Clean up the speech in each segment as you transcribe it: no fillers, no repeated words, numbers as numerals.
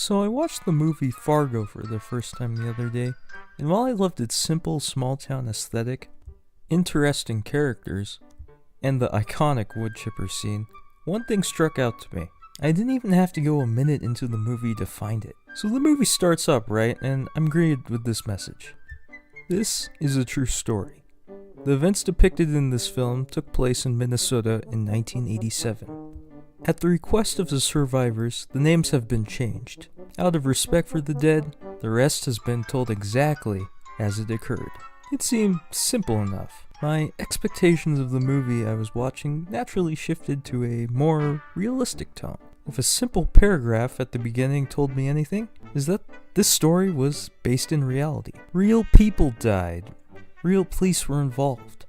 So I watched the movie Fargo for the first time the other day, and while I loved its simple small-town aesthetic, interesting characters, and the iconic wood chipper scene, one thing struck out to me. I didn't even have to go a minute into the movie to find it. So the movie starts up, right, and I'm greeted with this message. This is a true story. The events depicted in this film took place in Minnesota in 1987. At the request of the survivors, the names have been changed. Out of respect for the dead, the rest has been told exactly as it occurred. It seemed simple enough. My expectations of the movie I was watching naturally shifted to a more realistic tone. If a simple paragraph at the beginning told me anything, is that this story was based in reality. Real people died. Real police were involved.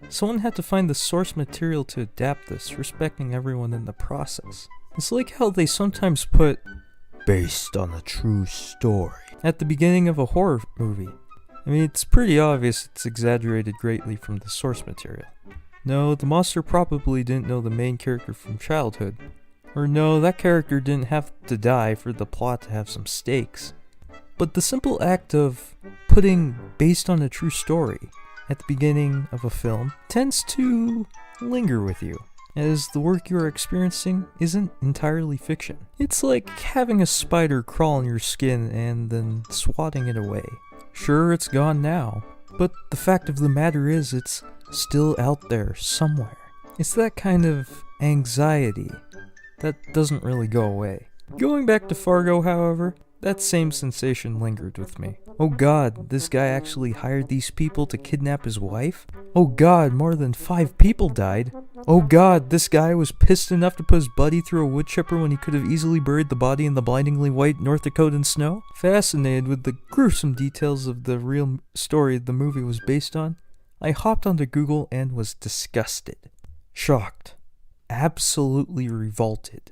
Someone had to find the source material to adapt this, respecting everyone in the process. It's like how they sometimes put based on a true story at the beginning of a horror movie. I mean, it's pretty obvious it's exaggerated greatly from the source material. No, the monster probably didn't know the main character from childhood. Or no, that character didn't have to die for the plot to have some stakes. But the simple act of putting based on a true story at the beginning of a film tends to linger with you, as the work you are experiencing isn't entirely fiction. It's like having a spider crawl on your skin and then swatting it away. Sure, it's gone now, but the fact of the matter is it's still out there somewhere. It's that kind of anxiety that doesn't really go away. Going back to Fargo, however, that same sensation lingered with me. Oh god, this guy actually hired these people to kidnap his wife? Oh god, more than 5 people died? Oh god, this guy was pissed enough to put his buddy through a wood chipper when he could have easily buried the body in the blindingly white North Dakotan snow? Fascinated with the gruesome details of the real story the movie was based on, I hopped onto Google and was disgusted. Shocked. Absolutely revolted.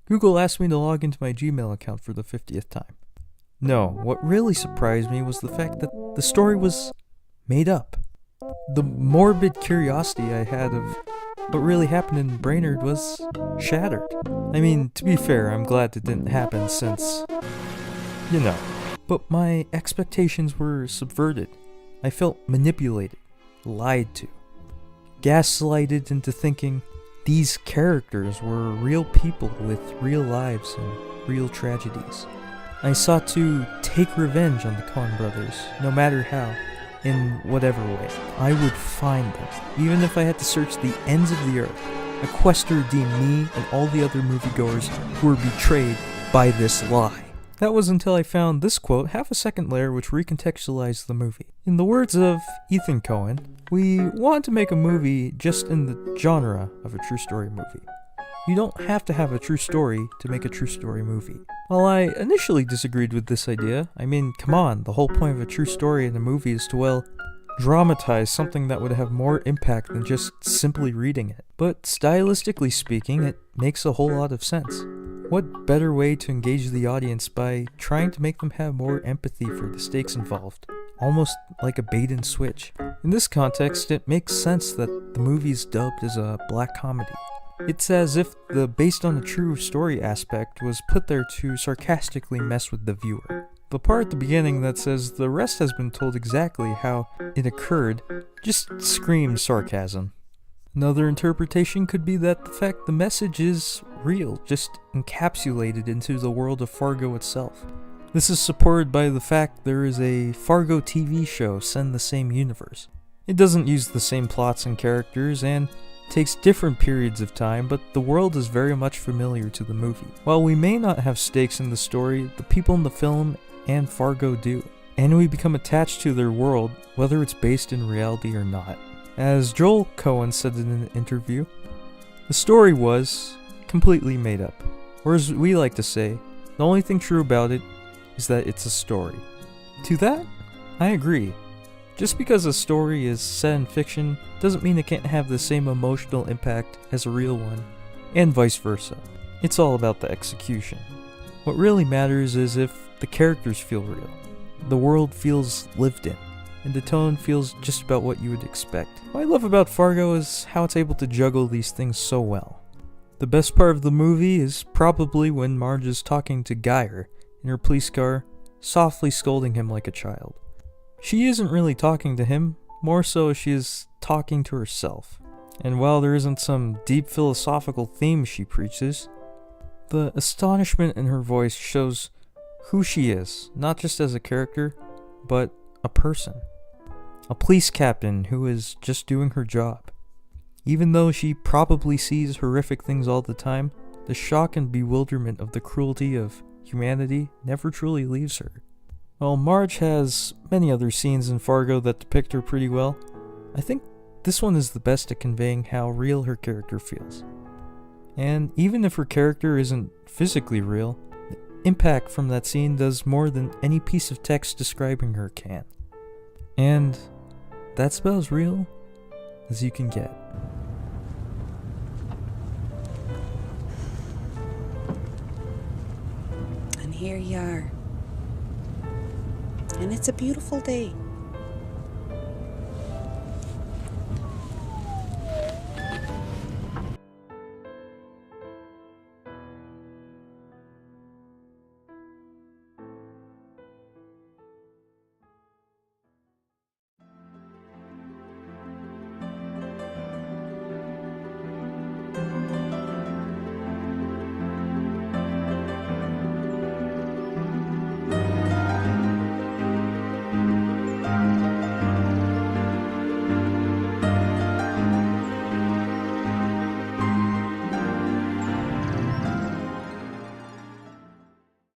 Google asked me to log into my Gmail account for the 50th time. No, what really surprised me was the fact that the story was made up. The morbid curiosity I had of what really happened in Brainerd was shattered. I mean, to be fair, I'm glad it didn't happen since, you know. But my expectations were subverted. I felt manipulated, lied to, gaslighted into thinking these characters were real people with real lives and real tragedies. I sought to take revenge on the Coen brothers, no matter how, in whatever way. I would find them, even if I had to search the ends of the earth. A quest to redeem me and all the other moviegoers who were betrayed by this lie. That was until I found this quote half a second later which recontextualized the movie. In the words of Ethan Coen, we wanted to make a movie just in the genre of a true story movie. You don't have to have a true story to make a true story movie. While I initially disagreed with this idea, I mean, come on, the whole point of a true story in a movie is to, well, dramatize something that would have more impact than just simply reading it. But stylistically speaking, it makes a whole lot of sense. What better way to engage the audience by trying to make them have more empathy for the stakes involved? Almost like a bait and switch. In this context, it makes sense that the movie is dubbed as a black comedy. It's as if the based on a true story aspect was put there to sarcastically mess with the viewer. The part at the beginning that says the rest has been told exactly how it occurred just screams sarcasm. Another interpretation could be that the fact the message is real, just encapsulated into the world of Fargo itself. This is supported by the fact there is a Fargo TV show set in the same universe. It doesn't use the same plots and characters and takes different periods of time, but the world is very much familiar to the movie. While we may not have stakes in the story, the people in the film and Fargo do, and we become attached to their world, whether it's based in reality or not. As Joel Coen said in an interview, the story was completely made up. Or as we like to say, the only thing true about it is that it's a story. To that, I agree. Just because a story is set in fiction doesn't mean it can't have the same emotional impact as a real one, and vice versa. It's all about the execution. What really matters is if the characters feel real, the world feels lived in, and the tone feels just about what you would expect. What I love about Fargo is how it's able to juggle these things so well. The best part of the movie is probably when Marge is talking to Geyer in her police car, softly scolding him like a child. She isn't really talking to him, more so she is talking to herself. And while there isn't some deep philosophical theme she preaches, the astonishment in her voice shows who she is, not just as a character, but a person. A police captain who is just doing her job. Even though she probably sees horrific things all the time, the shock and bewilderment of the cruelty of humanity never truly leaves her. While Marge has many other scenes in Fargo that depict her pretty well, I think this one is the best at conveying how real her character feels. And even if her character isn't physically real, the impact from that scene does more than any piece of text describing her can. And that's about as real as you can get. And here you are. And it's a beautiful day.